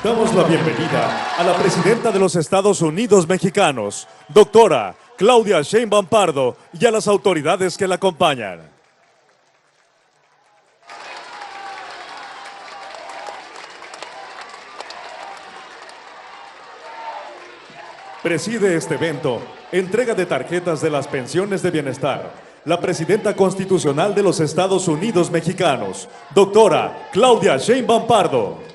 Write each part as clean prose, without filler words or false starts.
Damos la bienvenida a la presidenta de los Estados Unidos mexicanos, doctora Claudia Sheinbaum Pardo, y a las autoridades que la acompañan. Preside este evento, entrega de tarjetas de las pensiones de bienestar, la presidenta constitucional de los Estados Unidos mexicanos, doctora Claudia Sheinbaum Pardo.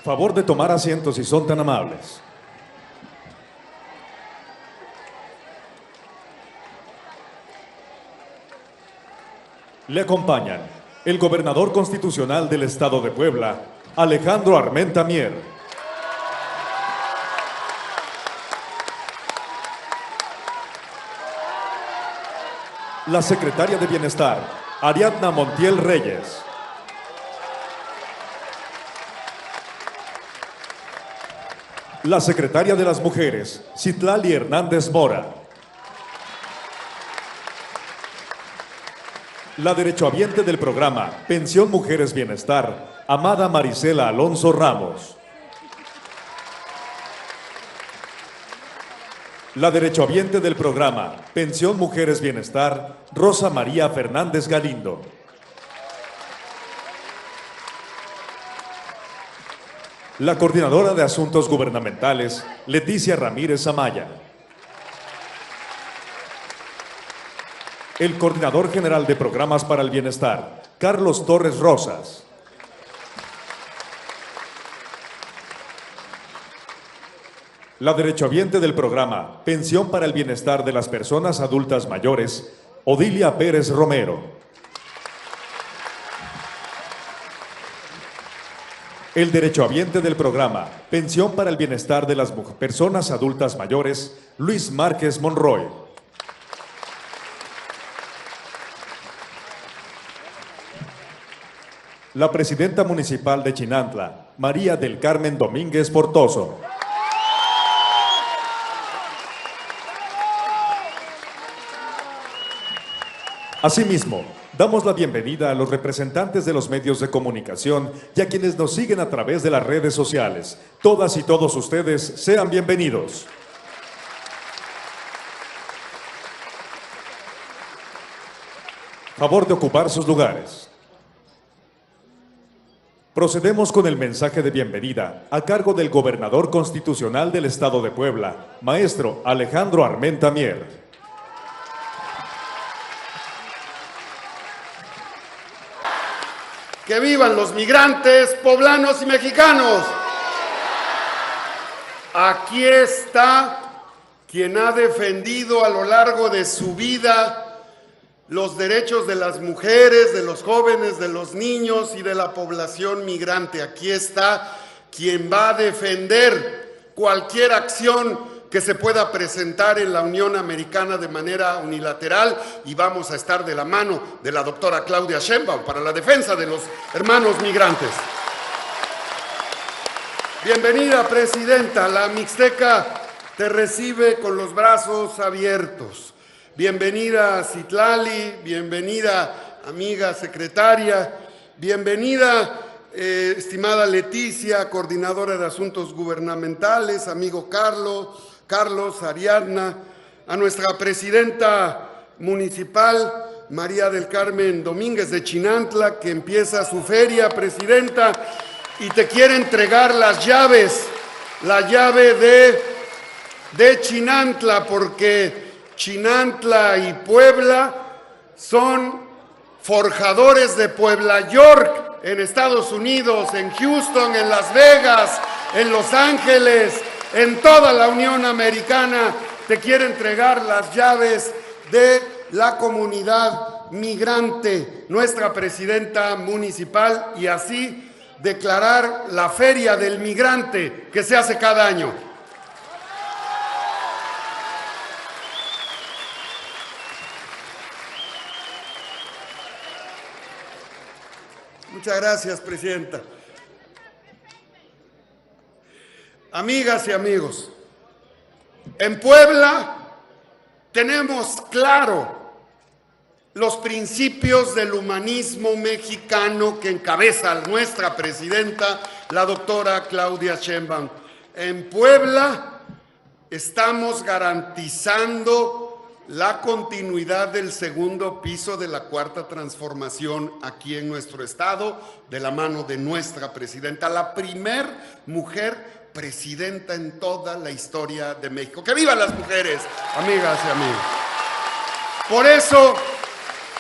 Favor de tomar asientos si son tan amables. Le acompañan el gobernador constitucional del Estado de Puebla, Alejandro Armenta Mier. La secretaria de Bienestar, Ariadna Montiel Reyes. La secretaria de las Mujeres, Citlali Hernández Mora. La derechohabiente del programa Pensión Mujeres Bienestar, Amada Marisela Alonso Ramos. La derechohabiente del programa Pensión Mujeres Bienestar, Rosa María Fernández Galindo. La coordinadora de Asuntos Gubernamentales, Leticia Ramírez Amaya. El coordinador general de Programas para el Bienestar, Carlos Torres Rosas. La derechohabiente del programa Pensión para el Bienestar de las Personas Adultas Mayores, Odilia Pérez Romero. El derechohabiente del programa Pensión para el Bienestar de las Personas Adultas Mayores, Luis Márquez Monroy. La presidenta municipal de Chinantla, María del Carmen Domínguez Portoso. Asimismo, damos la bienvenida a los representantes de los medios de comunicación y a quienes nos siguen a través de las redes sociales. Todas y todos ustedes sean bienvenidos. Favor de ocupar sus lugares. Procedemos con el mensaje de bienvenida a cargo del gobernador constitucional del Estado de Puebla, maestro Alejandro Armenta Mier. ¡Que vivan los migrantes, poblanos y mexicanos! Aquí está quien ha defendido a lo largo de su vida los derechos de las mujeres, de los jóvenes, de los niños y de la población migrante. Aquí está quien va a defender cualquier acción que se pueda presentar en la Unión Americana de manera unilateral, y vamos a estar de la mano de la doctora Claudia Sheinbaum para la defensa de los hermanos migrantes. Bienvenida, presidenta. La Mixteca te recibe con los brazos abiertos. Bienvenida, Citlali. Bienvenida, amiga secretaria. Bienvenida, estimada Leticia, coordinadora de Asuntos Gubernamentales, amigo Carlos, Ariadna, a nuestra presidenta municipal, María del Carmen Domínguez de Chinantla, que empieza su feria, presidenta, y te quiere entregar las llaves, la llave de Chinantla, porque Chinantla y Puebla son forjadores de Puebla York en Estados Unidos, en Houston, en Las Vegas, en Los Ángeles, en toda la Unión Americana. Te quiere entregar las llaves de la comunidad migrante, nuestra presidenta municipal, y así declarar la Feria del Migrante que se hace cada año. Muchas gracias, presidenta. Amigas y amigos, En Puebla tenemos claro los principios del humanismo mexicano que encabeza nuestra presidenta, la doctora Claudia Sheinbaum. En Puebla estamos garantizando la continuidad del segundo piso de la Cuarta Transformación aquí en nuestro estado, de la mano de nuestra presidenta, la primer mujer presidenta en toda la historia de México. ¡Que vivan las mujeres, amigas y amigos! Por eso,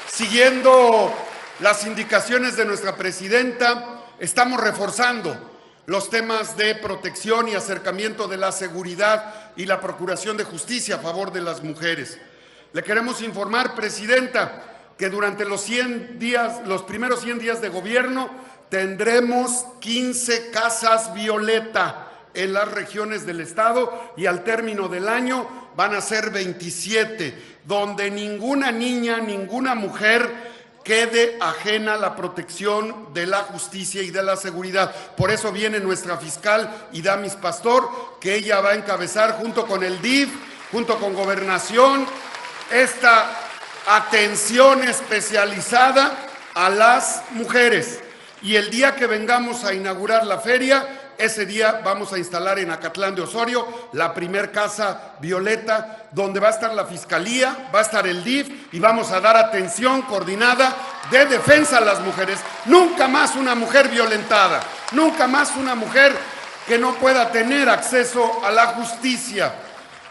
siguiendo las indicaciones de nuestra presidenta, estamos reforzando los temas de protección y acercamiento de la seguridad y la procuración de justicia a favor de las mujeres. Le queremos informar, presidenta, que durante los primeros 100 días de gobierno tendremos 15 casas violeta en las regiones del estado y al término del año van a ser 27, donde ninguna niña, ninguna mujer quede ajena a la protección de la justicia y de la seguridad. Por eso viene nuestra fiscal Idamis Pastor, que ella va a encabezar junto con el DIF, junto con Gobernación, esta atención especializada a las mujeres. Y el día que vengamos a inaugurar la feria, ese día vamos a instalar en Acatlán de Osorio la primer casa violeta, donde va a estar la Fiscalía, va a estar el DIF y vamos a dar atención coordinada de defensa a las mujeres. Nunca más una mujer violentada, nunca más una mujer que no pueda tener acceso a la justicia,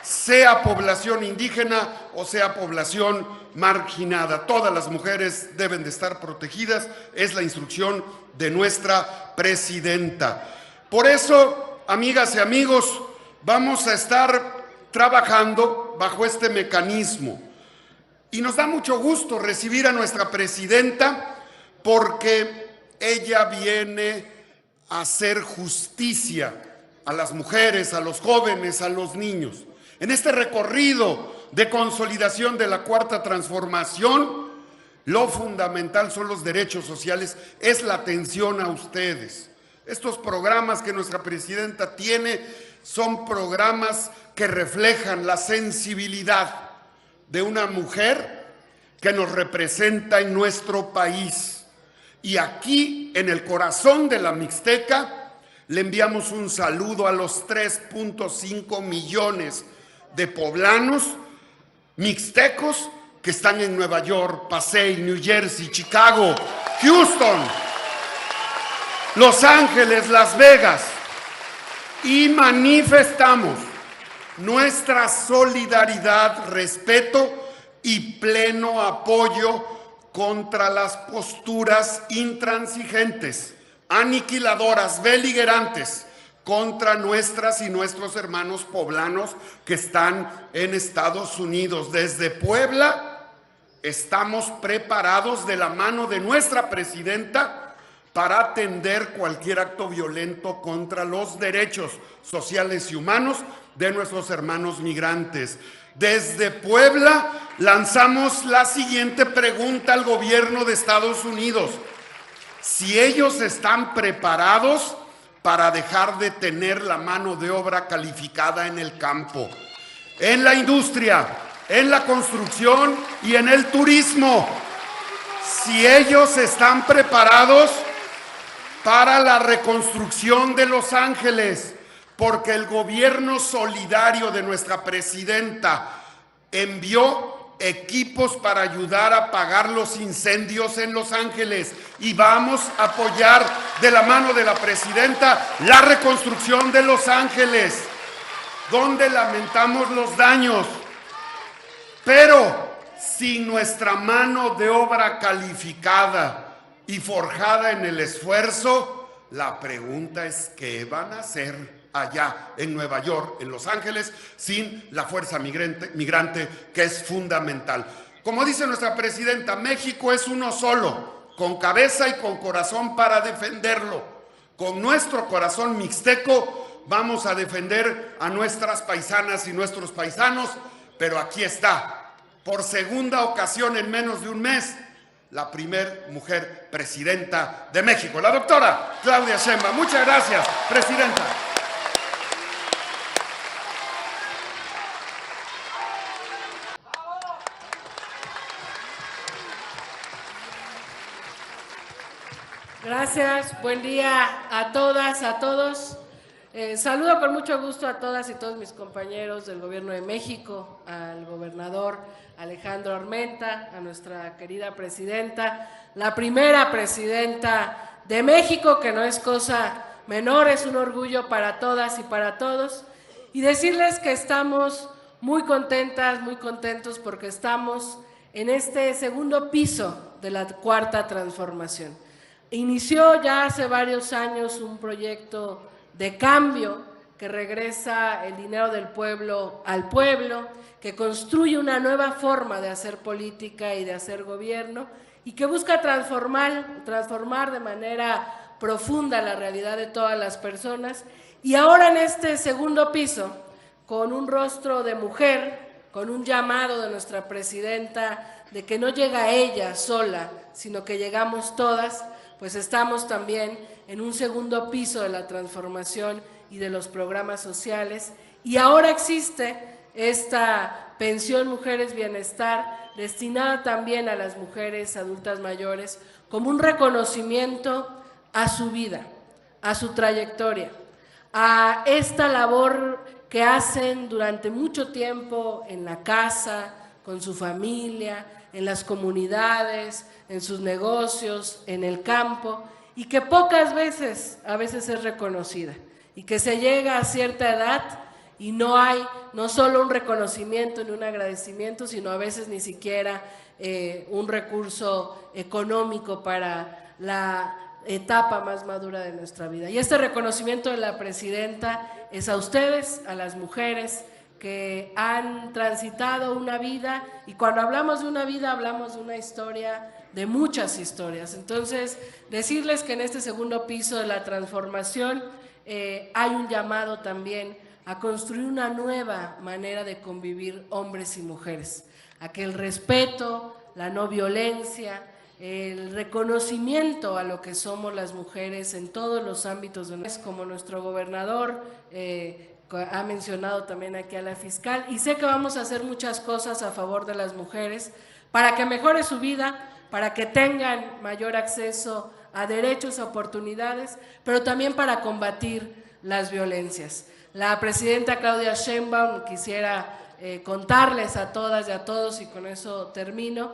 sea población indígena o sea población marginada. Todas las mujeres deben de estar protegidas, es la instrucción de nuestra presidenta. Por eso, amigas y amigos, vamos a estar trabajando bajo este mecanismo. Y nos da mucho gusto recibir a nuestra presidenta porque ella viene a hacer justicia a las mujeres, a los jóvenes, a los niños. En este recorrido de consolidación de la Cuarta Transformación, lo fundamental son los derechos sociales, es la atención a ustedes. Estos programas que nuestra presidenta tiene son programas que reflejan la sensibilidad de una mujer que nos representa en nuestro país. Y aquí, en el corazón de la Mixteca, le enviamos un saludo a los 3.5 millones de poblanos mixtecos que están en Nueva York, Pasay, New Jersey, Chicago, Houston, Los Ángeles, Las Vegas, y manifestamos nuestra solidaridad, respeto y pleno apoyo contra las posturas intransigentes, aniquiladoras, beligerantes, contra nuestras y nuestros hermanos poblanos que están en Estados Unidos. Desde Puebla estamos preparados de la mano de nuestra presidenta para atender cualquier acto violento contra los derechos sociales y humanos de nuestros hermanos migrantes. Desde Puebla lanzamos la siguiente pregunta al gobierno de Estados Unidos: si ellos están preparados para dejar de tener la mano de obra calificada en el campo, en la industria, en la construcción y en el turismo. Si ellos están preparados para la reconstrucción de Los Ángeles, porque el gobierno solidario de nuestra presidenta envió equipos para ayudar a apagar los incendios en Los Ángeles, y vamos a apoyar de la mano de la presidenta la reconstrucción de Los Ángeles, donde lamentamos los daños. Pero sin nuestra mano de obra calificada y forjada en el esfuerzo, la pregunta es: ¿qué van a hacer allá en Nueva York, en Los Ángeles, sin la fuerza migrante, que es fundamental? Como dice nuestra presidenta, México es uno solo, con cabeza y con corazón para defenderlo. Con nuestro corazón mixteco vamos a defender a nuestras paisanas y nuestros paisanos, pero aquí está, por segunda ocasión en menos de un mes, la primer mujer presidenta de México, la doctora Claudia Sheinbaum. Muchas gracias, presidenta. Gracias, buen día a todas, a todos. Saludo con mucho gusto a todas y todos mis compañeros del Gobierno de México, al gobernador Alejandro Armenta, a nuestra querida presidenta, la primera presidenta de México, que no es cosa menor, es un orgullo para todas y para todos, y decirles que estamos muy contentas, muy contentos porque estamos en este segundo piso de la Cuarta Transformación. Inició ya hace varios años un proyecto de cambio que regresa el dinero del pueblo al pueblo, que construye una nueva forma de hacer política y de hacer gobierno y que busca transformar de manera profunda la realidad de todas las personas. Y ahora en este segundo piso, con un rostro de mujer, con un llamado de nuestra presidenta de que no llega ella sola, sino que llegamos todas, pues estamos también en un segundo piso de la transformación y de los programas sociales. Y ahora existe esta pensión Mujeres Bienestar, destinada también a las mujeres adultas mayores, como un reconocimiento a su vida, a su trayectoria, a esta labor que hacen durante mucho tiempo en la casa, con su familia, en las comunidades, en sus negocios, en el campo, y que pocas veces, a veces es reconocida, y que se llega a cierta edad y no hay no solo un reconocimiento ni un agradecimiento, sino a veces ni siquiera un recurso económico para la etapa más madura de nuestra vida. Y este reconocimiento de la presidenta es a ustedes, a las mujeres que han transitado una vida, y cuando hablamos de una vida hablamos de una historia, de muchas historias. Entonces, decirles que en este segundo piso de la transformación hay un llamado también a construir una nueva manera de convivir hombres y mujeres, a que el respeto, la no violencia, el reconocimiento a lo que somos las mujeres en todos los ámbitos, como nuestro gobernador ha mencionado también aquí a la fiscal, y sé que vamos a hacer muchas cosas a favor de las mujeres para que mejore su vida, para que tengan mayor acceso a derechos, a oportunidades, pero también para combatir las violencias. La presidenta Claudia Sheinbaum, quisiera contarles a todas y a todos, y con eso termino,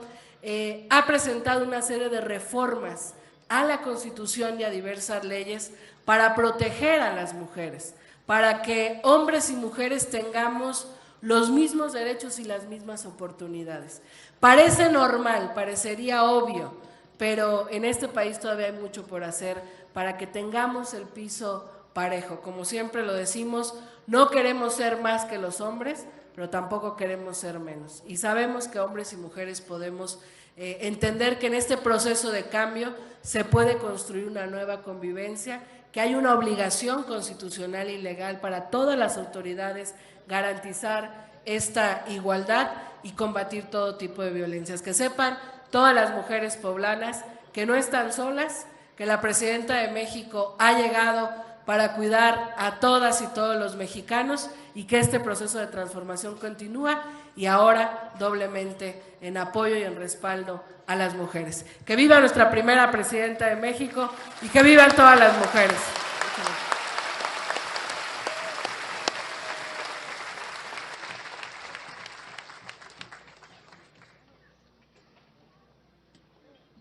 ha presentado una serie de reformas a la Constitución y a diversas leyes para proteger a las mujeres, para que hombres y mujeres tengamos los mismos derechos y las mismas oportunidades. Parece normal, parecería obvio, pero en este país todavía hay mucho por hacer para que tengamos el piso parejo. Como siempre lo decimos, no queremos ser más que los hombres, pero tampoco queremos ser menos. Y sabemos que hombres y mujeres podemos entender que en este proceso de cambio se puede construir una nueva convivencia, que hay una obligación constitucional y legal para todas las autoridades garantizar esta igualdad y combatir todo tipo de violencias. Que sepan todas las mujeres poblanas que no están solas, que la presidenta de México ha llegado para cuidar a todas y todos los mexicanos, y que este proceso de transformación continúa, y ahora doblemente en apoyo y en respaldo a las mujeres. Que viva nuestra primera presidenta de México y que vivan todas las mujeres.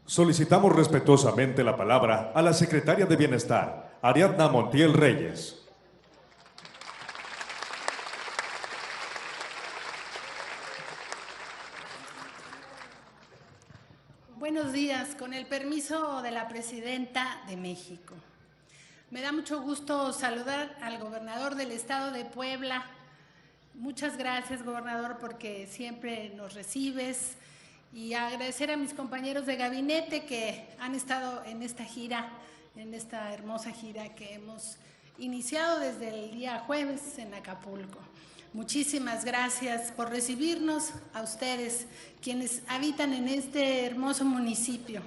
Solicitamos respetuosamente la palabra a la secretaria de Bienestar, Ariadna Montiel Reyes. Buenos días, con el permiso de la presidenta de México. Me da mucho gusto saludar al gobernador del estado de Puebla. Muchas gracias, gobernador, porque siempre nos recibes, y agradecer a mis compañeros de gabinete que han estado en esta gira, en esta hermosa gira que hemos iniciado desde el día jueves en Acapulco. Muchísimas gracias por recibirnos, a ustedes, quienes habitan en este hermoso municipio.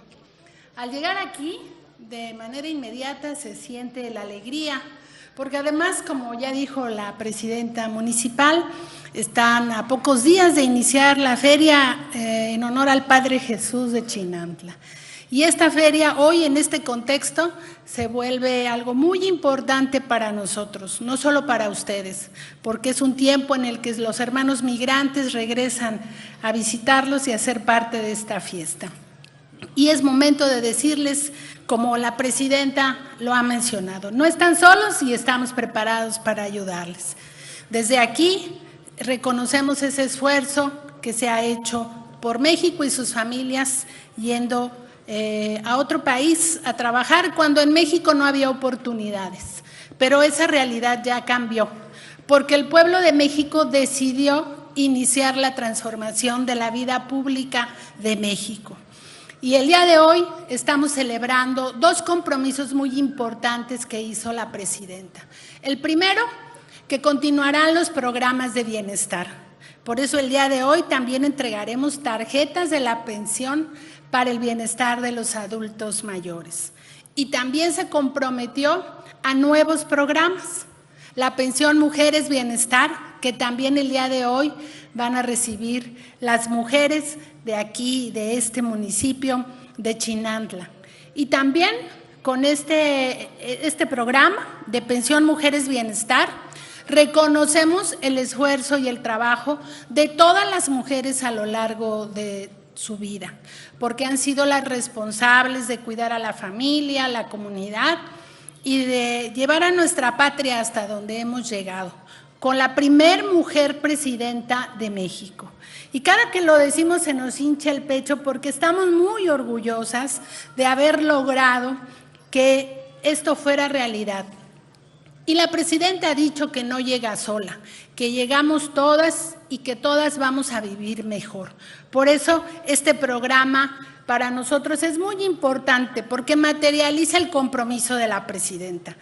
Al llegar aquí, de manera inmediata se siente la alegría, porque además, como ya dijo la presidenta municipal, están a pocos días de iniciar la feria en honor al Padre Jesús de Chinantla. Y esta feria hoy en este contexto se vuelve algo muy importante para nosotros, no solo para ustedes, porque es un tiempo en el que los hermanos migrantes regresan a visitarlos y a ser parte de esta fiesta. Y es momento de decirles, como la presidenta lo ha mencionado, no están solos y estamos preparados para ayudarles. Desde aquí reconocemos ese esfuerzo que se ha hecho por México y sus familias yendo a otro país a trabajar cuando en México no había oportunidades. Pero esa realidad ya cambió, porque el pueblo de México decidió iniciar la transformación de la vida pública de México. Y el día de hoy estamos celebrando dos compromisos muy importantes que hizo la presidenta. El primero, que continuarán los programas de bienestar. Por eso el día de hoy también entregaremos tarjetas de la pensión para el bienestar de los adultos mayores. Y también se comprometió a nuevos programas. La pensión Mujeres Bienestar, que también el día de hoy van a recibir las mujeres de aquí, de este municipio de Chinantla. Y también con este programa de pensión Mujeres Bienestar, reconocemos el esfuerzo y el trabajo de todas las mujeres a lo largo de su vida, porque han sido las responsables de cuidar a la familia, a la comunidad y de llevar a nuestra patria hasta donde hemos llegado, con la primer mujer presidenta de México. Y cada que lo decimos se nos hincha el pecho porque estamos muy orgullosas de haber logrado que esto fuera realidad. Y la presidenta ha dicho que no llega sola, que llegamos todas y que todas vamos a vivir mejor. Por eso este programa para nosotros es muy importante porque materializa el compromiso de la presidenta.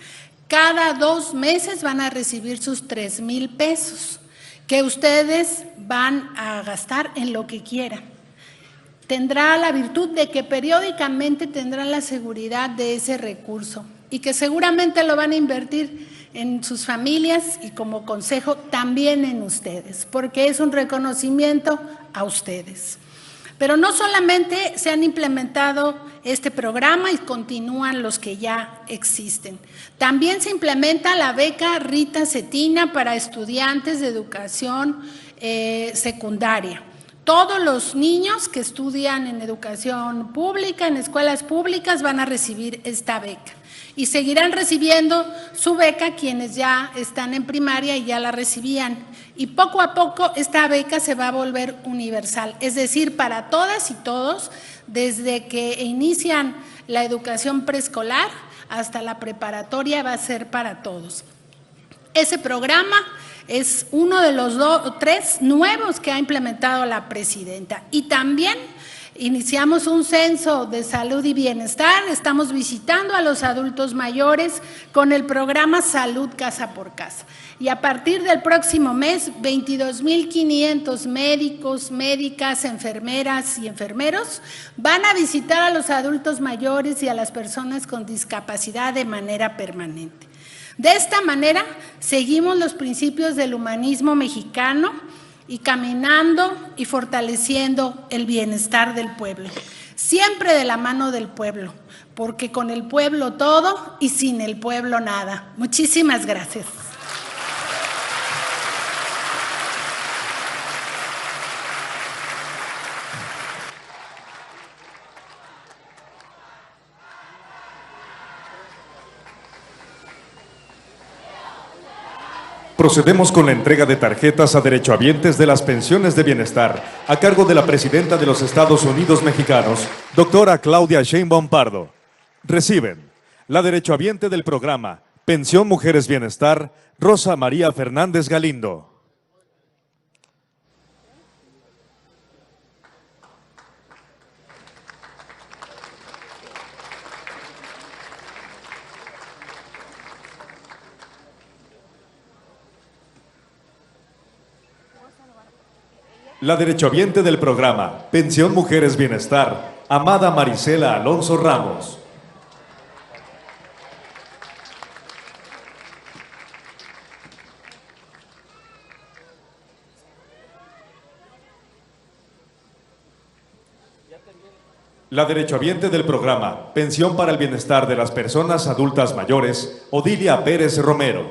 Cada 2 meses van a recibir sus 3,000 pesos que ustedes van a gastar en lo que quieran. Tendrá la virtud de que periódicamente tendrán la seguridad de ese recurso y que seguramente lo van a invertir en sus familias y como consejo también en ustedes, porque es un reconocimiento a ustedes. Pero no solamente se han implementado este programa y continúan los que ya existen. También se implementa la beca Rita Cetina para estudiantes de educación secundaria. Todos los niños que estudian en educación pública, en escuelas públicas, van a recibir esta beca. Y seguirán recibiendo su beca quienes ya están en primaria y ya la recibían. Y poco a poco esta beca se va a volver universal, es decir, para todas y todos, desde que inician la educación preescolar hasta la preparatoria va a ser para todos. Ese programa es uno de los 3 nuevos que ha implementado la presidenta. Y también iniciamos un censo de salud y bienestar, estamos visitando a los adultos mayores con el programa Salud Casa por Casa. Y a partir del próximo mes, 22,500 médicos, médicas, enfermeras y enfermeros van a visitar a los adultos mayores y a las personas con discapacidad de manera permanente. De esta manera, seguimos los principios del humanismo mexicano y caminando y fortaleciendo el bienestar del pueblo, siempre de la mano del pueblo, porque con el pueblo todo y sin el pueblo nada. Muchísimas gracias. Procedemos con la entrega de tarjetas a derechohabientes de las pensiones de bienestar a cargo de la presidenta de los Estados Unidos mexicanos, doctora Claudia Sheinbaum Pardo. Reciben la derechohabiente del programa Pensión Mujeres Bienestar, Rosa María Fernández Galindo. La derechohabiente del programa Pensión Mujeres Bienestar, Amada Marisela Alonso Ramos. La derechohabiente del programa Pensión para el Bienestar de las Personas Adultas Mayores, Odilia Pérez Romero.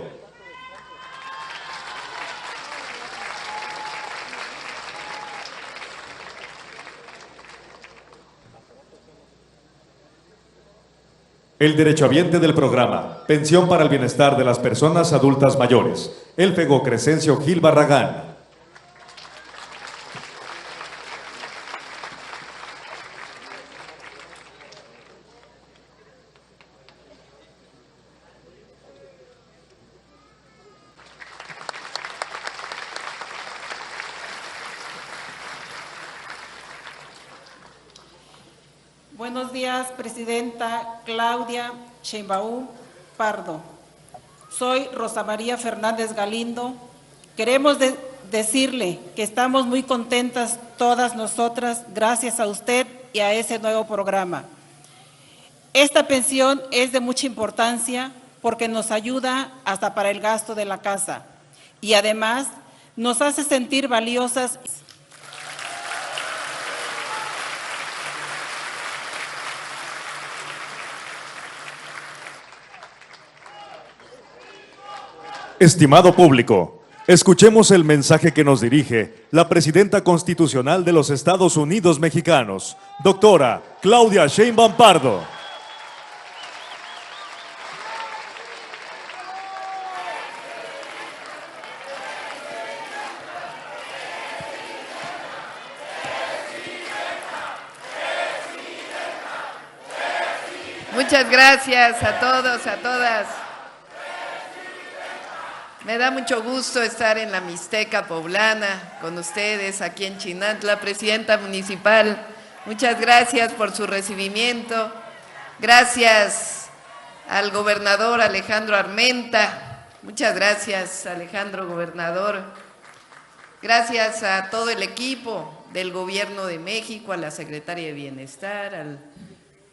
El derechohabiente del programa Pensión para el Bienestar de las Personas Adultas Mayores, Elfego Crescencio Gil Barragán. Buenos días, Presidenta Claudia Sheinbaum Pardo. Soy Rosa María Fernández Galindo. Queremos decirle que estamos muy contentas todas nosotras gracias a usted y a ese nuevo programa. Esta pensión es de mucha importancia porque nos ayuda hasta para el gasto de la casa y además nos hace sentir valiosas. Estimado público, escuchemos el mensaje que nos dirige la Presidenta Constitucional de los Estados Unidos Mexicanos, doctora Claudia Sheinbaum Pardo. Muchas gracias a todos, a todas. Me da mucho gusto estar en la Mixteca Poblana con ustedes aquí en Chinantla, Presidenta Municipal. Muchas gracias por su recibimiento. Gracias al gobernador Alejandro Armenta. Muchas gracias, Alejandro Gobernador. Gracias a todo el equipo del Gobierno de México, a la Secretaria de Bienestar, al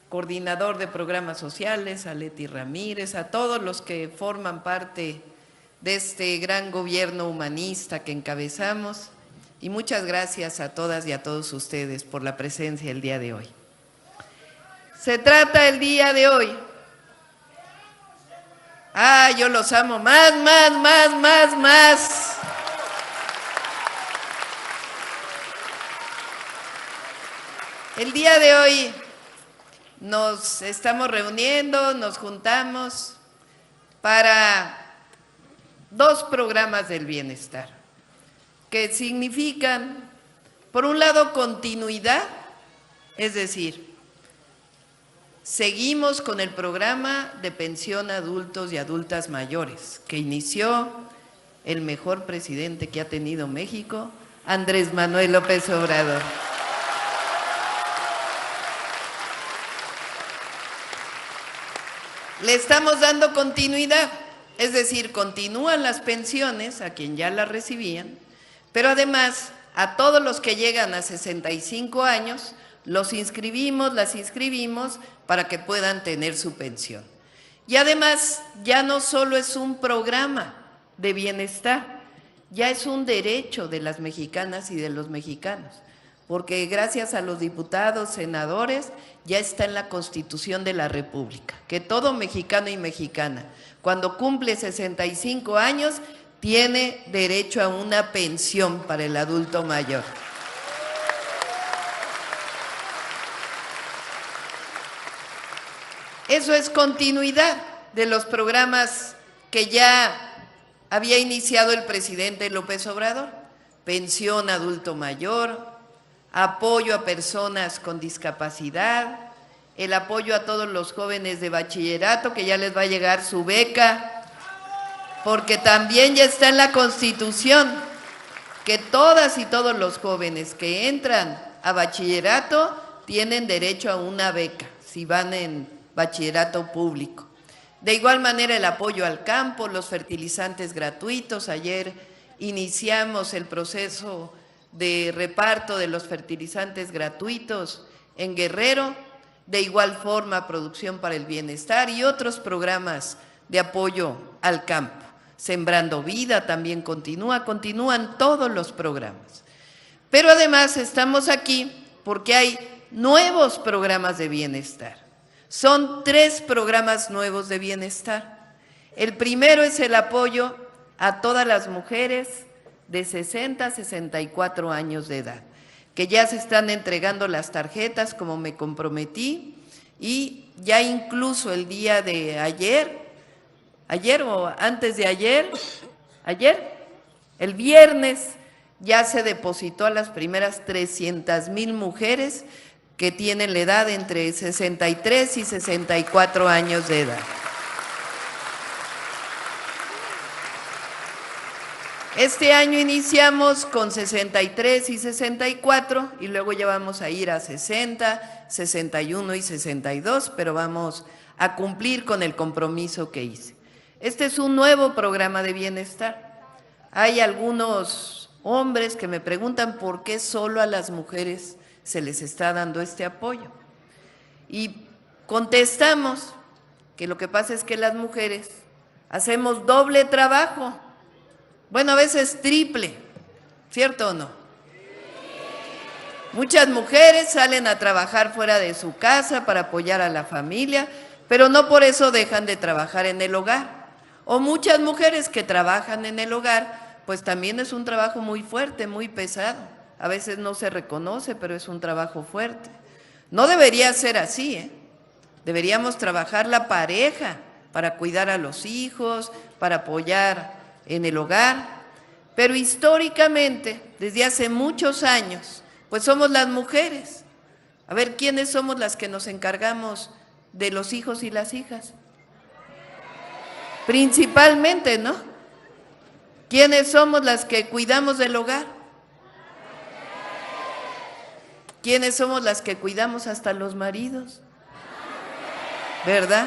coordinador de programas sociales, a Leti Ramírez, a todos los que forman parte de este gran gobierno humanista que encabezamos, y muchas gracias a todas y a todos ustedes por la presencia el día de hoy. Se trata el día de hoy. Yo los amo más. El día de hoy nos estamos reuniendo, nos juntamos para dos programas del bienestar, que significan, por un lado, continuidad, es decir, seguimos con el programa de pensión a adultos y adultas mayores, que inició el mejor presidente que ha tenido México, Andrés Manuel López Obrador. Le estamos dando continuidad. Es decir, continúan las pensiones a quien ya las recibían, pero además a todos los que llegan a 65 años, las inscribimos para que puedan tener su pensión. Y además ya no solo es un programa de bienestar, ya es un derecho de las mexicanas y de los mexicanos, porque gracias a los diputados, senadores, ya está en la Constitución de la República, que todo mexicano y mexicana, cuando cumple 65 años, tiene derecho a una pensión para el adulto mayor. Eso es continuidad de los programas que ya había iniciado el presidente López Obrador: pensión adulto mayor, apoyo a personas con discapacidad, el apoyo a todos los jóvenes de bachillerato, que ya les va a llegar su beca, porque también ya está en la Constitución que todas y todos los jóvenes que entran a bachillerato tienen derecho a una beca, si van en bachillerato público. De igual manera, el apoyo al campo, los fertilizantes gratuitos. Ayer iniciamos el proceso de reparto de los fertilizantes gratuitos en Guerrero. De igual forma, producción para el bienestar y otros programas de apoyo al campo. Sembrando Vida también continúan todos los programas. Pero además estamos aquí porque hay nuevos programas de bienestar. Son 3 programas nuevos de bienestar. El primero es el apoyo a todas las mujeres de 60 a 64 años de edad, que ya se están entregando las tarjetas como me comprometí, y ya incluso el día de ayer o antes de ayer, el viernes, ya se depositó a las primeras 300,000 mujeres que tienen la edad entre 63 y 64 años de edad. Este año iniciamos con 63 y 64 y luego ya vamos a ir a 60, 61 y 62, pero vamos a cumplir con el compromiso que hice. Este es un nuevo programa de bienestar. Hay algunos hombres que me preguntan por qué solo a las mujeres se les está dando este apoyo. Y contestamos que lo que pasa es que las mujeres hacemos doble trabajo. Bueno, a veces triple, ¿cierto o no? Muchas mujeres salen a trabajar fuera de su casa para apoyar a la familia, pero no por eso dejan de trabajar en el hogar. O muchas mujeres que trabajan en el hogar, pues también es un trabajo muy fuerte, muy pesado. A veces no se reconoce, pero es un trabajo fuerte. No debería ser así, ¿eh? Deberíamos trabajar la pareja para cuidar a los hijos, para apoyar en el hogar, pero históricamente, desde hace muchos años, pues somos las mujeres. A ver, ¿quiénes somos las que nos encargamos de los hijos y las hijas? Principalmente, ¿no? ¿Quiénes somos las que cuidamos del hogar? ¿Quiénes somos las que cuidamos hasta los maridos? ¿Verdad?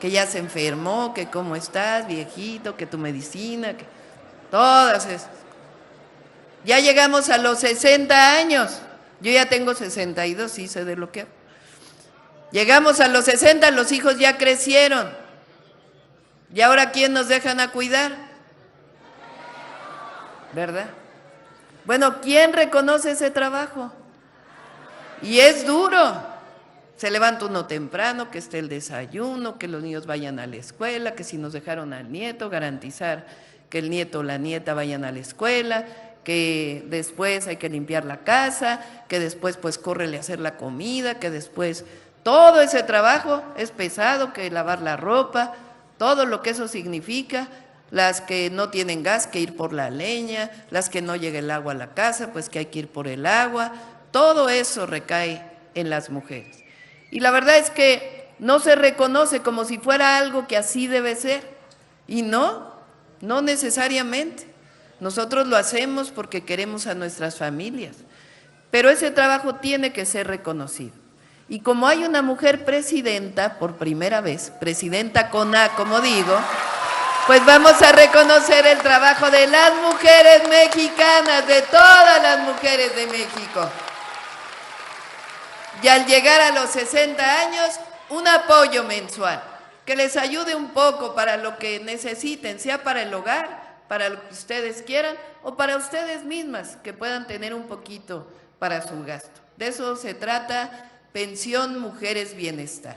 Que ya se enfermó, que cómo estás, viejito, que tu medicina, que todas esas. Ya llegamos a los 60 años, yo ya tengo 62, sí sé de lo que hago. Llegamos a los 60, los hijos ya crecieron. ¿Y ahora quién nos dejan a cuidar? ¿Verdad? Bueno, ¿quién reconoce ese trabajo? Y es duro. Se levanta uno temprano, que esté el desayuno, que los niños vayan a la escuela, que si nos dejaron al nieto, garantizar que el nieto o la nieta vayan a la escuela, que después hay que limpiar la casa, que después pues córrele a hacer la comida, que después todo ese trabajo es pesado, que lavar la ropa, todo lo que eso significa, las que no tienen gas, que ir por la leña, las que no llega el agua a la casa, pues que hay que ir por el agua, todo eso recae en las mujeres. Y la verdad es que no se reconoce como si fuera algo que así debe ser. Y no necesariamente. Nosotros lo hacemos porque queremos a nuestras familias. Pero ese trabajo tiene que ser reconocido. Y como hay una mujer presidenta, por primera vez, presidenta con A, como digo, pues vamos a reconocer el trabajo de las mujeres mexicanas, de todas las mujeres de México. Y al llegar a los 60 años, un apoyo mensual, que les ayude un poco para lo que necesiten, sea para el hogar, para lo que ustedes quieran, o para ustedes mismas, que puedan tener un poquito para su gasto. De eso se trata Pensión Mujeres Bienestar.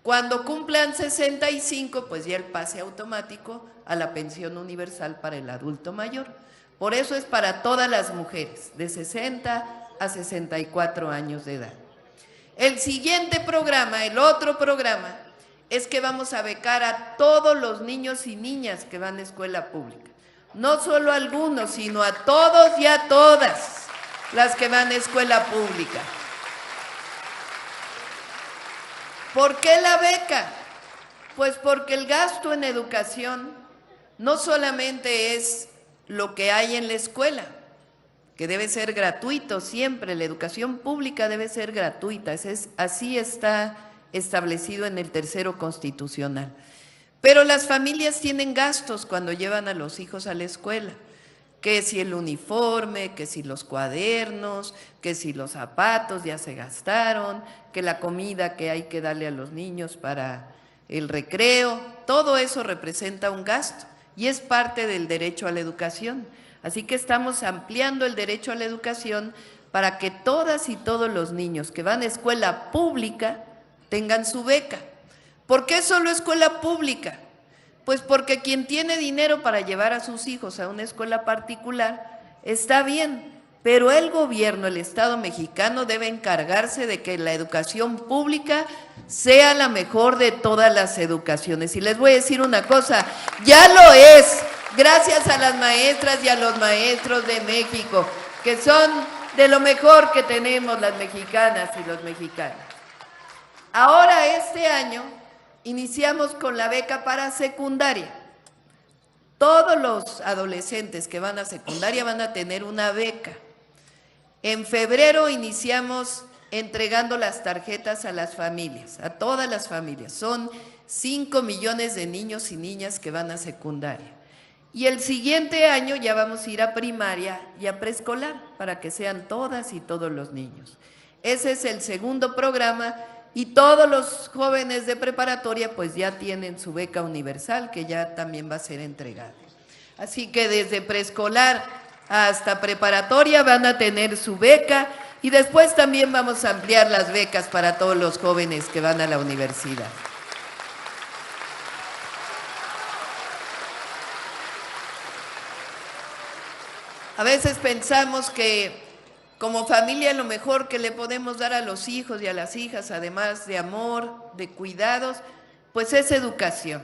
Cuando cumplan 65, pues ya el pase automático a la pensión universal para el adulto mayor. Por eso es para todas las mujeres, de 60 a 64 años de edad. El siguiente programa, el otro programa, es que vamos a becar a todos los niños y niñas que van a escuela pública. No solo a algunos, sino a todos y a todas las que van a escuela pública. ¿Por qué la beca? Pues porque el gasto en educación no solamente es lo que hay en la escuela, que debe ser gratuito siempre, la educación pública debe ser gratuita, así está establecido en el tercero constitucional. Pero las familias tienen gastos cuando llevan a los hijos a la escuela, que si el uniforme, que si los cuadernos, que si los zapatos ya se gastaron, que la comida que hay que darle a los niños para el recreo, todo eso representa un gasto y es parte del derecho a la educación. Así que estamos ampliando el derecho a la educación para que todas y todos los niños que van a escuela pública tengan su beca. ¿Por qué solo escuela pública? Pues porque quien tiene dinero para llevar a sus hijos a una escuela particular está bien, pero el gobierno, el Estado mexicano debe encargarse de que la educación pública sea la mejor de todas las educaciones. Y les voy a decir una cosa, ya lo es, gracias a las maestras y a los maestros de México, que son de lo mejor que tenemos las mexicanas y los mexicanos. Ahora, este año, iniciamos con la beca para secundaria. Todos los adolescentes que van a secundaria van a tener una beca. En febrero iniciamos entregando las tarjetas a las familias, a todas las familias. Son 5 millones de niños y niñas que van a secundaria. Y el siguiente año ya vamos a ir a primaria y a preescolar para que sean todas y todos los niños. Ese es el segundo programa y todos los jóvenes de preparatoria pues ya tienen su beca universal que ya también va a ser entregada. Así que desde preescolar hasta preparatoria van a tener su beca y después también vamos a ampliar las becas para todos los jóvenes que van a la universidad. A veces pensamos que como familia lo mejor que le podemos dar a los hijos y a las hijas, además de amor, de cuidados, pues es educación.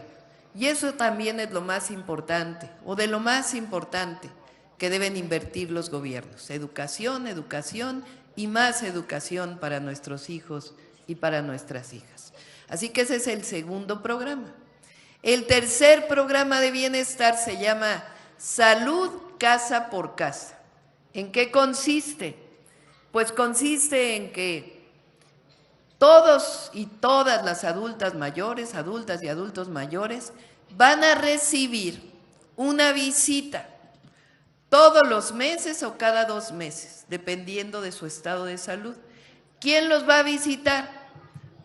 Y eso también es lo más importante, o de lo más importante que deben invertir los gobiernos. Educación, educación y más educación para nuestros hijos y para nuestras hijas. Así que ese es el segundo programa. El tercer programa de bienestar se llama Salud Casa por Casa. ¿En qué consiste? Pues consiste en que todos y todas las adultas mayores, adultas y adultos mayores, van a recibir una visita todos los meses o cada 2 meses, dependiendo de su estado de salud. ¿Quién los va a visitar?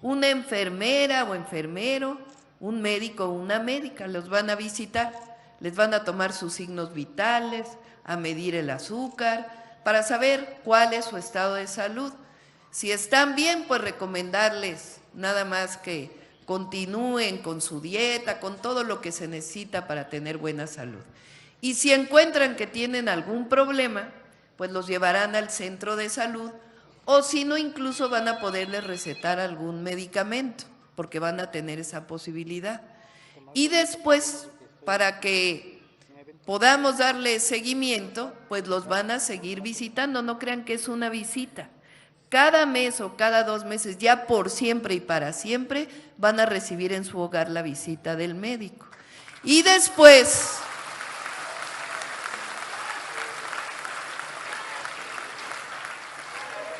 Una enfermera o enfermero, un médico o una médica los van a visitar. Les van a tomar sus signos vitales, a medir el azúcar, para saber cuál es su estado de salud. Si están bien, pues recomendarles nada más que continúen con su dieta, con todo lo que se necesita para tener buena salud. Y si encuentran que tienen algún problema, pues los llevarán al centro de salud o si no, incluso van a poderles recetar algún medicamento, porque van a tener esa posibilidad. Y después, para que podamos darle seguimiento, pues los van a seguir visitando. No crean que es una visita. Cada mes o cada 2 meses, ya por siempre y para siempre, van a recibir en su hogar la visita del médico. Y después,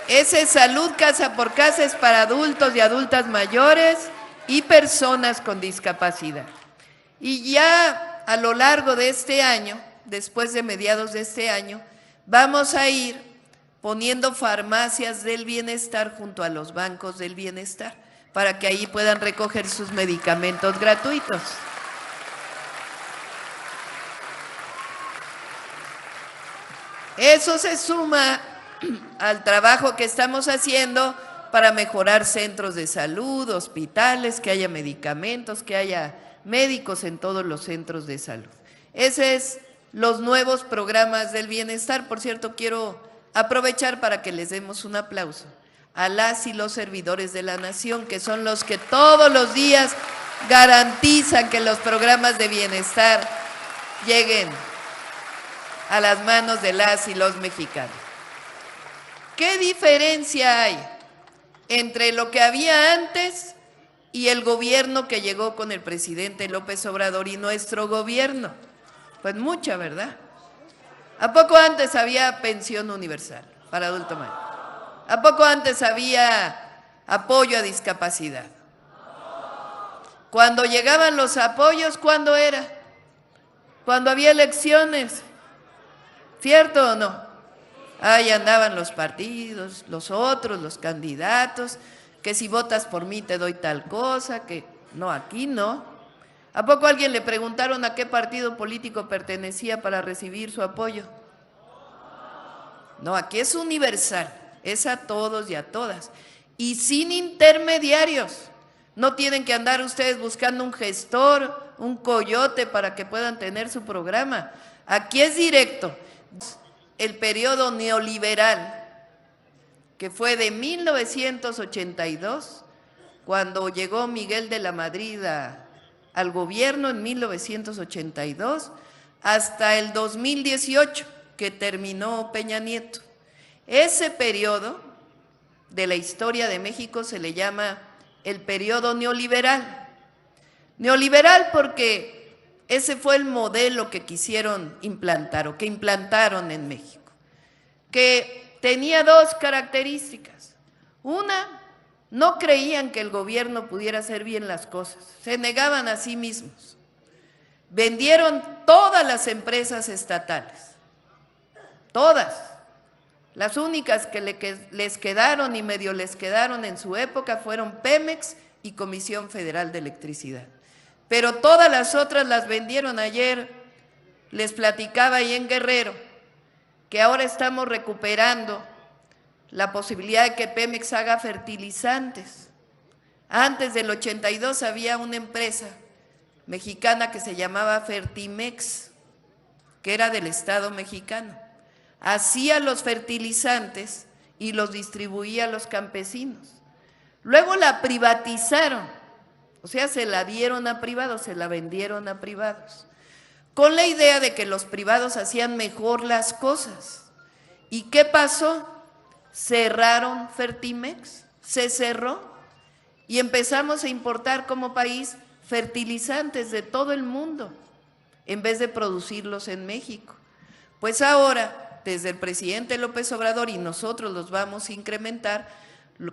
ese Salud Casa por Casa es para adultos y adultas mayores y personas con discapacidad. Y ya a lo largo de este año, después de mediados de este año, vamos a ir poniendo farmacias del bienestar junto a los bancos del bienestar, para que ahí puedan recoger sus medicamentos gratuitos. Eso se suma al trabajo que estamos haciendo para mejorar centros de salud, hospitales, que haya medicamentos, que haya médicos en todos los centros de salud. Ese es los nuevos programas del bienestar. Por cierto, quiero aprovechar para que les demos un aplauso a las y los servidores de la nación, que son los que todos los días garantizan que los programas de bienestar lleguen a las manos de las y los mexicanos. ¿Qué diferencia hay entre lo que había antes y el gobierno que llegó con el presidente López Obrador y nuestro gobierno? Pues mucha, ¿verdad? ¿A poco antes había pensión universal para adulto mayor? ¿A poco antes había apoyo a discapacidad? Cuando llegaban los apoyos, ¿cuándo era? Cuando había elecciones, ¿cierto o no? Ahí andaban los partidos, los otros, los candidatos, que si votas por mí te doy tal cosa, que no, aquí no. ¿A poco a alguien le preguntaron a qué partido político pertenecía para recibir su apoyo? No, aquí es universal, es a todos y a todas. Y sin intermediarios. No tienen que andar ustedes buscando un gestor, un coyote para que puedan tener su programa. Aquí es directo. El periodo neoliberal, que fue de 1982, cuando llegó Miguel de la Madrid al gobierno en 1982, hasta el 2018, que terminó Peña Nieto. Ese periodo de la historia de México se le llama el periodo neoliberal. Neoliberal porque ese fue el modelo que quisieron implantar o que implantaron en México, que tenía dos características. Una, no creían que el gobierno pudiera hacer bien las cosas, se negaban a sí mismos. Vendieron todas las empresas estatales, todas. Las únicas que les quedaron y medio les quedaron en su época fueron Pemex y Comisión Federal de Electricidad. Pero todas las otras las vendieron. Ayer les platicaba ahí en Guerrero que ahora estamos recuperando la posibilidad de que Pemex haga fertilizantes. Antes del 82 había una empresa mexicana que se llamaba Fertimex, que era del Estado mexicano. Hacía los fertilizantes y los distribuía a los campesinos. Luego la privatizaron, o sea, se la dieron a privados, se la vendieron a privados, con la idea de que los privados hacían mejor las cosas. ¿Y qué pasó? Cerraron Fertimex, se cerró y empezamos a importar como país fertilizantes de todo el mundo en vez de producirlos en México. Pues ahora, desde el presidente López Obrador, y nosotros los vamos a incrementar,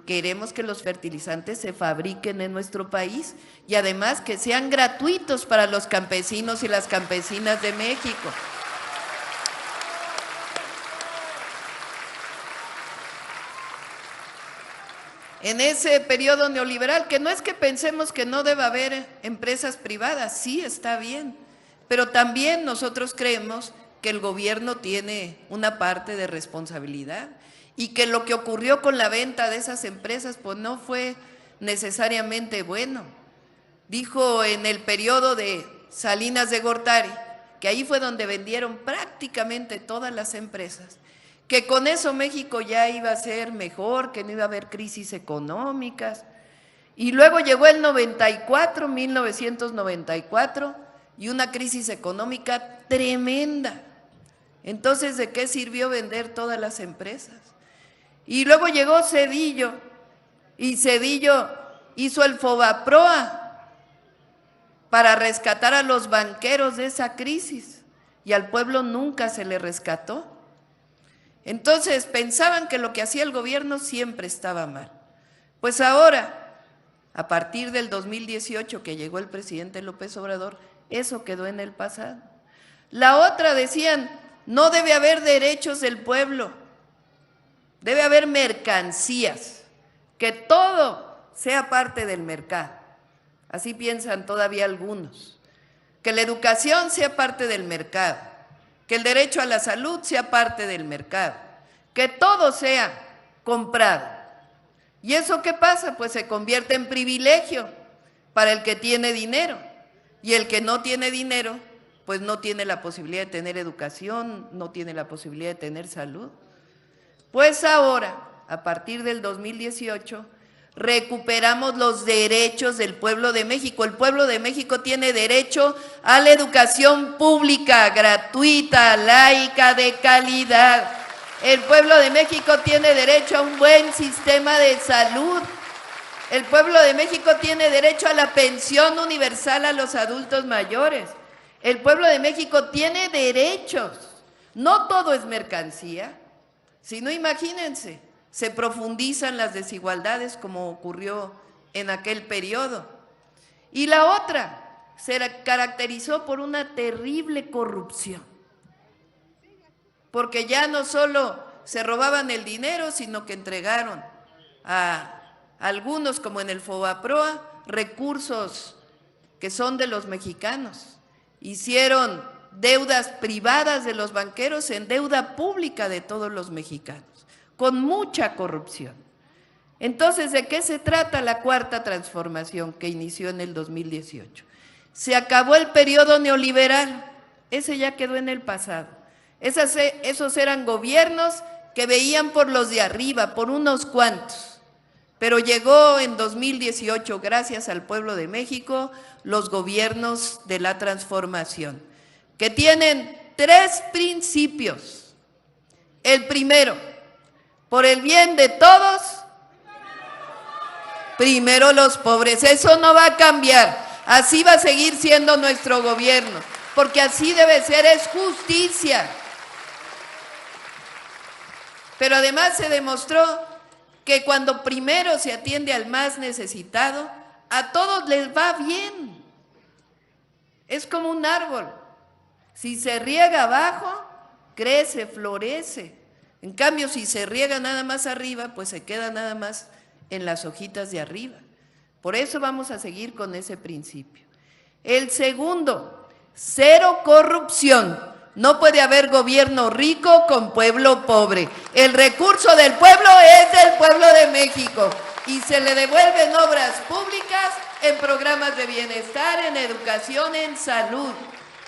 queremos que los fertilizantes se fabriquen en nuestro país y además que sean gratuitos para los campesinos y las campesinas de México. En ese periodo neoliberal, que no es que pensemos que no deba haber empresas privadas, sí está bien, pero también nosotros creemos que el gobierno tiene una parte de responsabilidad y que lo que ocurrió con la venta de esas empresas pues no fue necesariamente bueno. Dijo en el periodo de Salinas de Gortari, que ahí fue donde vendieron prácticamente todas las empresas, que con eso México ya iba a ser mejor, que no iba a haber crisis económicas. Y luego llegó el 1994, y una crisis económica tremenda. Entonces, ¿de qué sirvió vender todas las empresas? Y luego llegó Zedillo, y Zedillo hizo el Fobaproa para rescatar a los banqueros de esa crisis, y al pueblo nunca se le rescató. Entonces, pensaban que lo que hacía el gobierno siempre estaba mal. Pues ahora, a partir del 2018 que llegó el presidente López Obrador, eso quedó en el pasado. La otra decían, no debe haber derechos del pueblo, debe haber mercancías, que todo sea parte del mercado. Así piensan todavía algunos. Que la educación sea parte del mercado, que el derecho a la salud sea parte del mercado, que todo sea comprado. ¿Y eso qué pasa? Pues se convierte en privilegio para el que tiene dinero, y el que no tiene dinero pues no tiene la posibilidad de tener educación, no tiene la posibilidad de tener salud. Pues ahora, a partir del 2018, recuperamos los derechos del pueblo de México. El pueblo de México tiene derecho a la educación pública, gratuita, laica, de calidad. El pueblo de México tiene derecho a un buen sistema de salud. El pueblo de México tiene derecho a la pensión universal a los adultos mayores. El pueblo de México tiene derechos. No todo es mercancía, sino imagínense, se profundizan las desigualdades como ocurrió en aquel periodo. Y la otra se caracterizó por una terrible corrupción, porque ya no solo se robaban el dinero, sino que entregaron a algunos, como en el Fobaproa, recursos que son de los mexicanos. Hicieron deudas privadas de los banqueros en deuda pública de todos los mexicanos, con mucha corrupción. Entonces, ¿de qué se trata la cuarta transformación que inició en el 2018? Se acabó el periodo neoliberal, ese ya quedó en el pasado. Esos eran gobiernos que veían por los de arriba, por unos cuantos. Pero llegó en 2018, gracias al pueblo de México, los gobiernos de la transformación, que tienen 3 principios. El primero, por el bien de todos, primero los pobres. Eso no va a cambiar, así va a seguir siendo nuestro gobierno, porque así debe ser, es justicia. Pero además se demostró que cuando primero se atiende al más necesitado, a todos les va bien. Es como un árbol. Si se riega abajo, crece, florece. En cambio, si se riega nada más arriba, pues se queda nada más en las hojitas de arriba. Por eso vamos a seguir con ese principio. El segundo, 0 corrupción. No puede haber gobierno rico con pueblo pobre. El recurso del pueblo es del pueblo de México y se le devuelven obras públicas en programas de bienestar, en educación, en salud.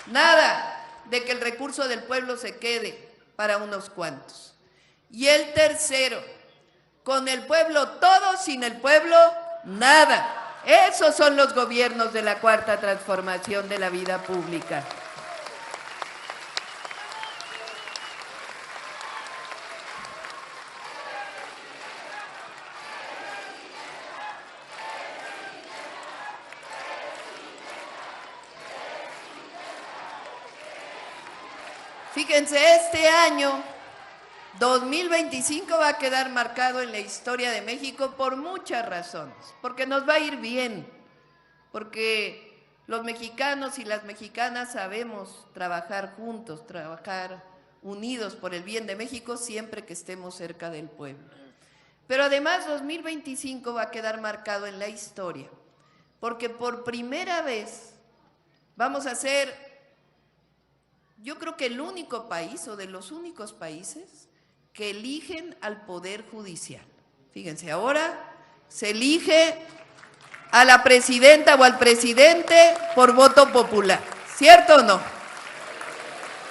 Nada de que el recurso del pueblo se quede para unos cuantos. Y el tercero, con el pueblo todo, sin el pueblo nada. Esos son los gobiernos de la cuarta transformación de la vida pública. Fíjense, este año 2025 va a quedar marcado en la historia de México por muchas razones, porque nos va a ir bien, porque los mexicanos y las mexicanas sabemos trabajar juntos, trabajar unidos por el bien de México siempre que estemos cerca del pueblo. Pero además 2025 va a quedar marcado en la historia, porque por primera vez vamos a ser, yo creo que el único país o de los únicos países que eligen al Poder Judicial. Fíjense, ahora se elige a la presidenta o al presidente por voto popular, ¿cierto o no?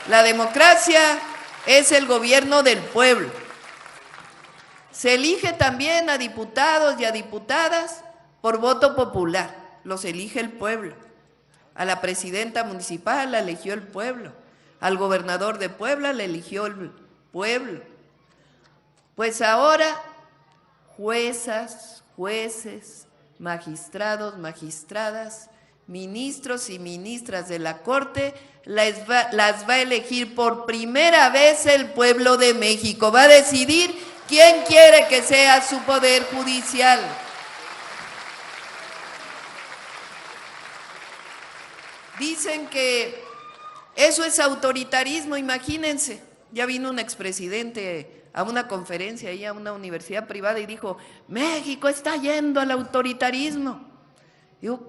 La democracia es el gobierno del pueblo. Se elige también a diputados y a diputadas por voto popular, los elige el pueblo. A la presidenta municipal la eligió el pueblo. Al gobernador de Puebla le eligió el pueblo. Pues ahora, juezas, jueces, magistrados, magistradas, ministros y ministras de la Corte, las va a elegir por primera vez el pueblo de México. Va a decidir quién quiere que sea su poder judicial. Dicen que eso es autoritarismo, imagínense. Ya vino un expresidente a una conferencia ahí a una universidad privada y dijo, México está yendo al autoritarismo. Digo,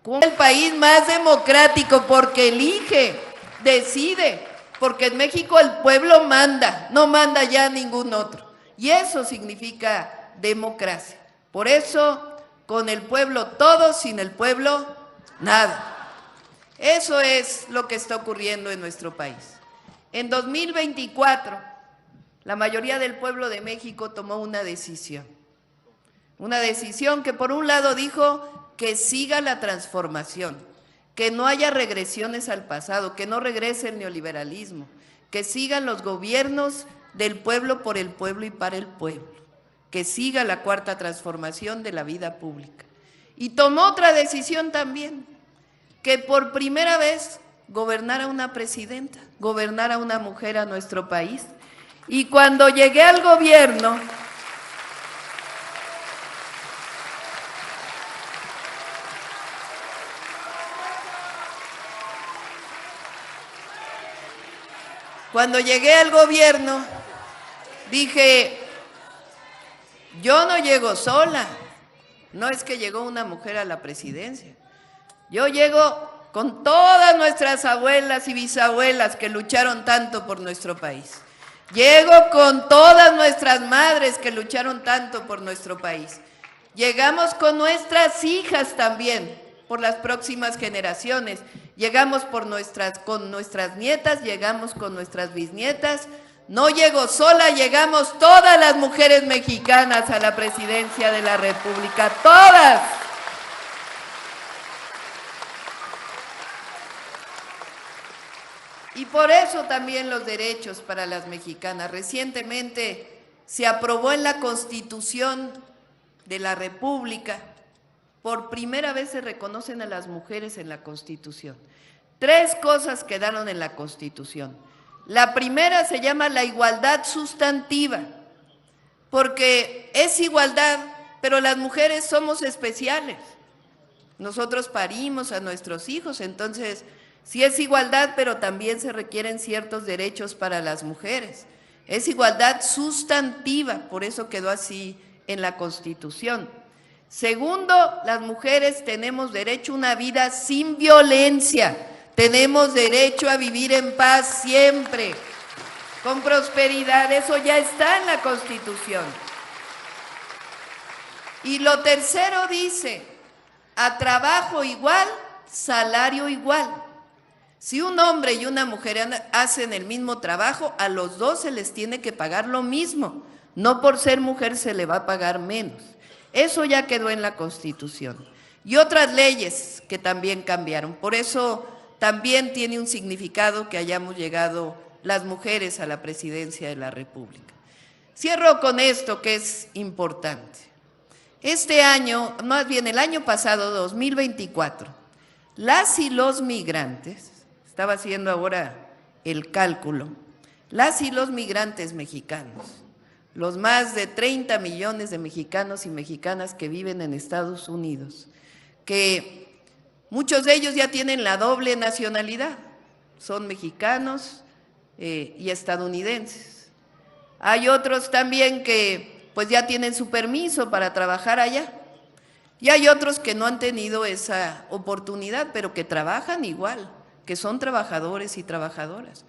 ¿cómo es el país más democrático? Porque elige, decide, porque en México el pueblo manda, no manda ya ningún otro. Y eso significa democracia. Por eso, con el pueblo todo, sin el pueblo nada. Eso es lo que está ocurriendo en nuestro país. En 2024, la mayoría del pueblo de México tomó una decisión que por un lado dijo que siga la transformación, que no haya regresiones al pasado, que no regrese el neoliberalismo, que sigan los gobiernos del pueblo, por el pueblo y para el pueblo, que siga la cuarta transformación de la vida pública. Y tomó otra decisión también, que por primera vez gobernara una presidenta, gobernara una mujer a nuestro país. Y cuando llegué al gobierno, dije, yo no llego sola, no es que llegó una mujer a la presidencia. Yo llego con todas nuestras abuelas y bisabuelas que lucharon tanto por nuestro país. Llego con todas nuestras madres que lucharon tanto por nuestro país. Llegamos con nuestras hijas también, por las próximas generaciones. Llegamos con nuestras nietas, llegamos con nuestras bisnietas. No llego sola, llegamos todas las mujeres mexicanas a la presidencia de la República, todas. Y por eso también los derechos para las mexicanas. Recientemente se aprobó en la Constitución de la República, por primera vez se reconocen a las mujeres en la Constitución. 3 cosas quedaron en la Constitución. La primera se llama la igualdad sustantiva, porque es igualdad, pero las mujeres somos especiales. Nosotros parimos a nuestros hijos, entonces sí es igualdad, pero también se requieren ciertos derechos para las mujeres. Es igualdad sustantiva, por eso quedó así en la Constitución. Segundo, las mujeres tenemos derecho a una vida sin violencia, tenemos derecho a vivir en paz siempre, con prosperidad, eso ya está en la Constitución. Y lo tercero dice, a trabajo igual, salario igual. Si un hombre y una mujer hacen el mismo trabajo, a los dos se les tiene que pagar lo mismo. No por ser mujer se le va a pagar menos. Eso ya quedó en la Constitución. Y otras leyes que también cambiaron. Por eso también tiene un significado que hayamos llegado las mujeres a la presidencia de la República. Cierro con esto que es importante. Este año, más bien el año pasado, 2024, las y los migrantes, estaba haciendo ahora el cálculo, las y los migrantes mexicanos, los más de 30 millones de mexicanos y mexicanas que viven en Estados Unidos, que muchos de ellos ya tienen la doble nacionalidad, son mexicanos y estadounidenses. Hay otros también que pues ya tienen su permiso para trabajar allá, y hay otros que no han tenido esa oportunidad, pero que trabajan igual, que son trabajadores y trabajadoras.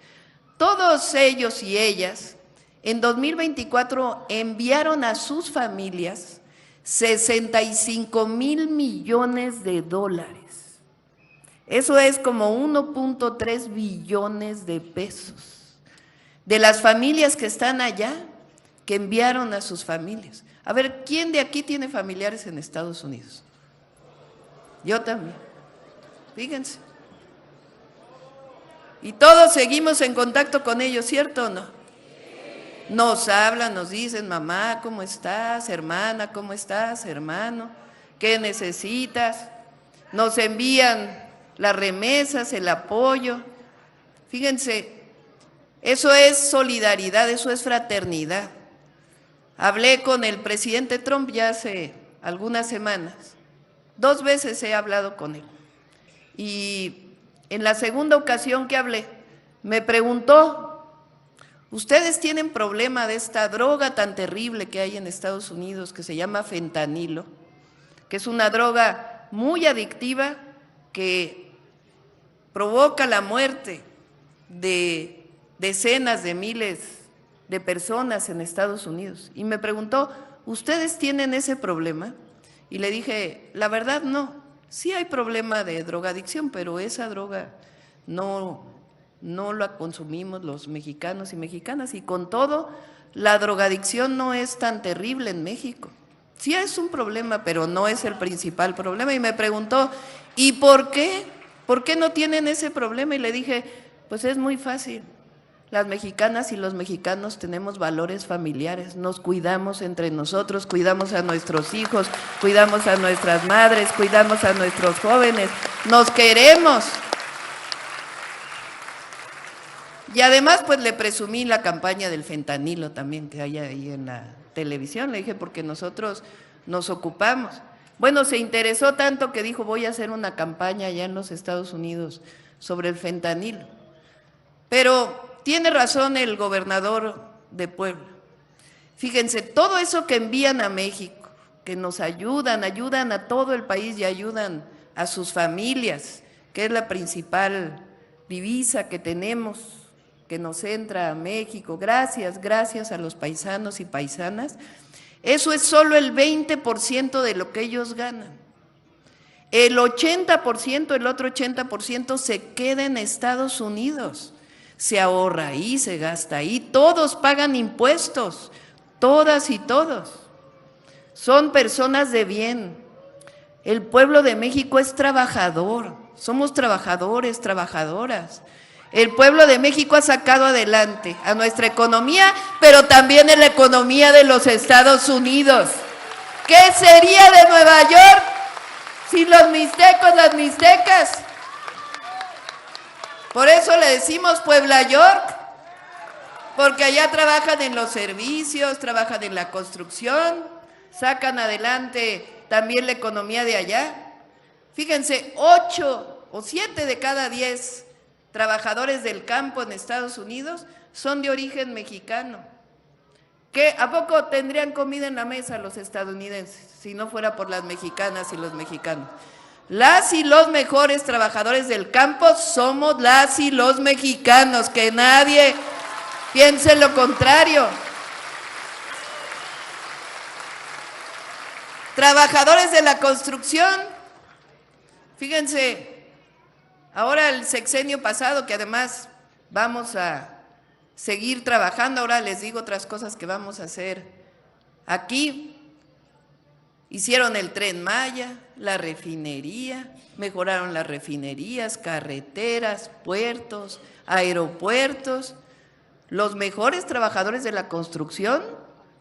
Todos ellos y ellas en 2024 enviaron a sus familias 65,000 millones de dólares. Eso es como 1.3 billones de pesos. De las familias que están allá, que enviaron a sus familias. A ver, ¿quién de aquí tiene familiares en Estados Unidos? Yo también. Fíjense. Y todos seguimos en contacto con ellos, ¿cierto o no? Nos hablan, nos dicen, mamá, ¿cómo estás? Hermana, ¿cómo estás? Hermano, ¿qué necesitas? Nos envían las remesas, el apoyo. Fíjense, eso es solidaridad, eso es fraternidad. Hablé con el presidente Trump ya hace algunas semanas. 2 veces he hablado con él. Y en la segunda ocasión que hablé, me preguntó, ¿ustedes tienen problema de esta droga tan terrible que hay en Estados Unidos que se llama fentanilo? Que es una droga muy adictiva que provoca la muerte de decenas de miles de personas en Estados Unidos. Y me preguntó, ¿ustedes tienen ese problema? Y le dije, la verdad no, sí hay problema de drogadicción, pero esa droga no la consumimos los mexicanos y mexicanas, y con todo, la drogadicción no es tan terrible en México. Sí es un problema, pero no es el principal problema. Y me preguntó, ¿y por qué? ¿Por qué no tienen ese problema? Y le dije, pues es muy fácil. Las mexicanas y los mexicanos tenemos valores familiares, nos cuidamos entre nosotros, cuidamos a nuestros hijos, cuidamos a nuestras madres, cuidamos a nuestros jóvenes, nos queremos. Y además pues le presumí la campaña del fentanilo también que hay ahí en la televisión, le dije porque nosotros nos ocupamos. Bueno, se interesó tanto que dijo voy a hacer una campaña allá en los Estados Unidos sobre el fentanilo. Pero tiene razón el gobernador de Puebla. Fíjense, todo eso que envían a México, que nos ayudan a todo el país y ayudan a sus familias, que es la principal divisa que tenemos, que nos entra a México, gracias a los paisanos y paisanas, eso es solo el 20% de lo que ellos ganan. El 80%, el otro 80% se queda en Estados Unidos, se ahorra ahí, se gasta ahí, todos pagan impuestos, todas y todos, son personas de bien. El pueblo de México es trabajador, somos trabajadores, trabajadoras. El pueblo de México ha sacado adelante a nuestra economía, pero también en la economía de los Estados Unidos. ¿Qué sería de Nueva York sin los mixtecos, las mixtecas? Por eso le decimos Puebla York, porque allá trabajan en los servicios, trabajan en la construcción, sacan adelante también la economía de allá. Fíjense, 8 o 7 de cada 10 trabajadores del campo en Estados Unidos son de origen mexicano. ¿Qué? ¿A poco tendrían comida en la mesa los estadounidenses si no fuera por las mexicanas y los mexicanos? Las y los mejores trabajadores del campo somos las y los mexicanos, que nadie piense lo contrario. Trabajadores de la construcción, fíjense, ahora el sexenio pasado, que además vamos a seguir trabajando, ahora les digo otras cosas que vamos a hacer aquí. Hicieron el Tren Maya, la refinería, mejoraron las refinerías, carreteras, puertos, aeropuertos. Los mejores trabajadores de la construcción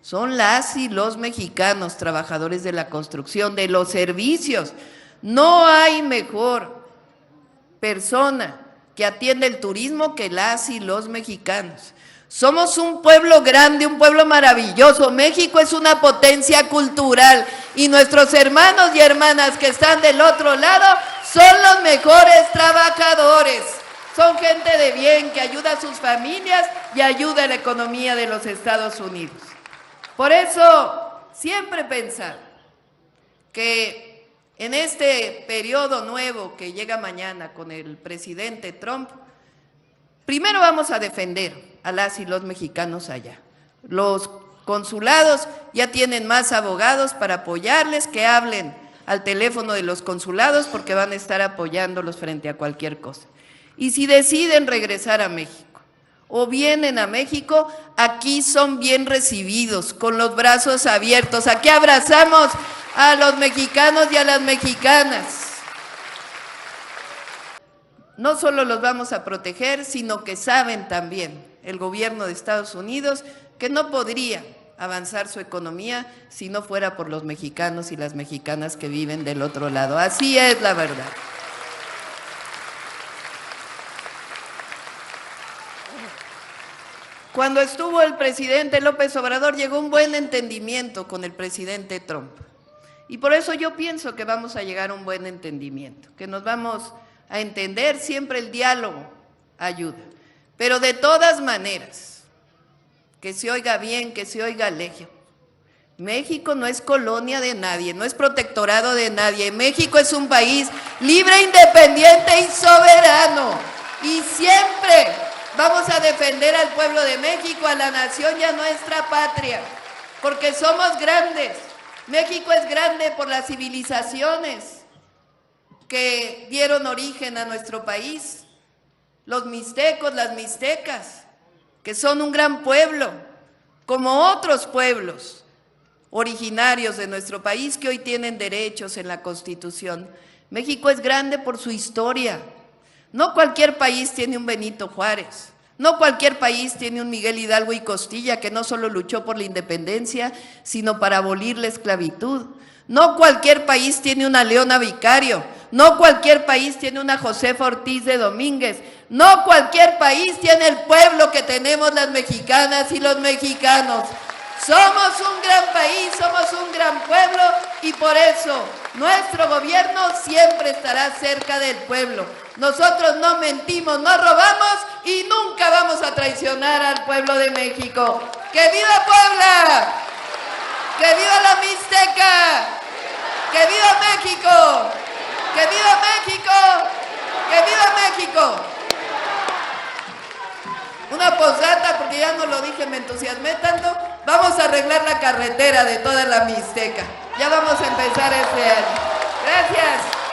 son las y los mexicanos, trabajadores de la construcción, de los servicios. No hay mejor persona que atiende el turismo que las y los mexicanos. Somos un pueblo grande, un pueblo maravilloso. México es una potencia cultural y nuestros hermanos y hermanas que están del otro lado son los mejores trabajadores. Son gente de bien que ayuda a sus familias y ayuda a la economía de los Estados Unidos. Por eso, siempre pensar que en este periodo nuevo que llega mañana con el presidente Trump, primero vamos a defender a las y los mexicanos allá. Los consulados ya tienen más abogados para apoyarles, que hablen al teléfono de los consulados porque van a estar apoyándolos frente a cualquier cosa. Y si deciden regresar a México o vienen a México, aquí son bien recibidos, con los brazos abiertos. Aquí abrazamos a los mexicanos y a las mexicanas. No solo los vamos a proteger, sino que saben también el gobierno de Estados Unidos que no podría avanzar su economía si no fuera por los mexicanos y las mexicanas que viven del otro lado. Así es la verdad. Cuando estuvo el presidente López Obrador, llegó un buen entendimiento con el presidente Trump. Y por eso yo pienso que vamos a llegar a un buen entendimiento, que nos vamos a entender, siempre el diálogo ayuda. Pero de todas maneras, que se oiga bien, que se oiga lejos. México no es colonia de nadie, no es protectorado de nadie. México es un país libre, independiente y soberano. Y siempre vamos a defender al pueblo de México, a la nación y a nuestra patria, porque somos grandes. México es grande por las civilizaciones que dieron origen a nuestro país. Los mixtecos, las mixtecas, que son un gran pueblo, como otros pueblos originarios de nuestro país que hoy tienen derechos en la Constitución. México es grande por su historia. No cualquier país tiene un Benito Juárez, no cualquier país tiene un Miguel Hidalgo y Costilla que no solo luchó por la independencia, sino para abolir la esclavitud. No cualquier país tiene una Leona Vicario, no cualquier país tiene una Josefa Ortiz de Domínguez, no cualquier país tiene el pueblo que tenemos las mexicanas y los mexicanos. Somos un gran país, somos un gran pueblo y por eso nuestro gobierno siempre estará cerca del pueblo. Nosotros no mentimos, no robamos y nunca vamos a traicionar al pueblo de México. ¡Que viva Puebla! ¡Que viva la Mixteca! ¡Que viva México! ¡Que viva México! ¡Que viva México! Una posdata, porque ya no lo dije, me entusiasmé tanto. Vamos a arreglar la carretera de toda la Mixteca. Ya vamos a empezar este año. Gracias.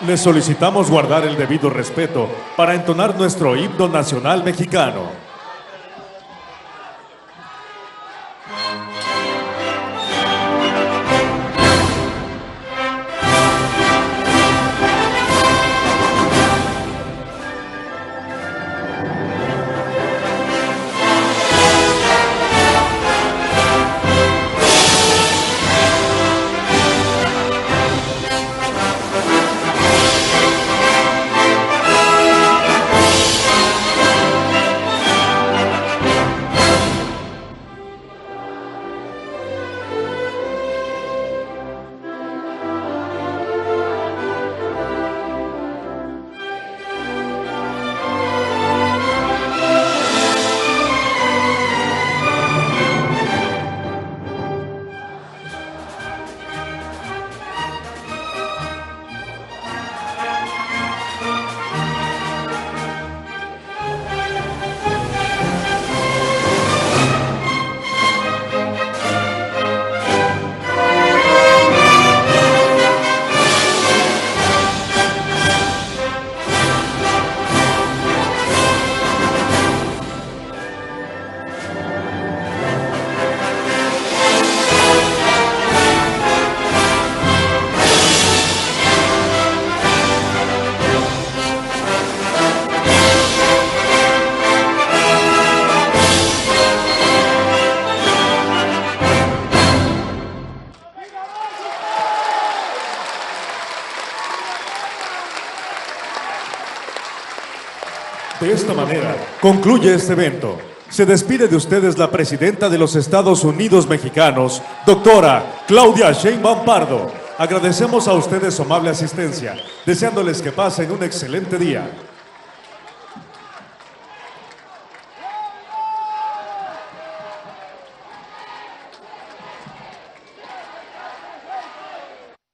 Les solicitamos guardar el debido respeto para entonar nuestro himno nacional mexicano. De esta manera, concluye este evento. Se despide de ustedes la presidenta de los Estados Unidos mexicanos, doctora Claudia Sheinbaum Pardo. Agradecemos a ustedes su amable asistencia, deseándoles que pasen un excelente día.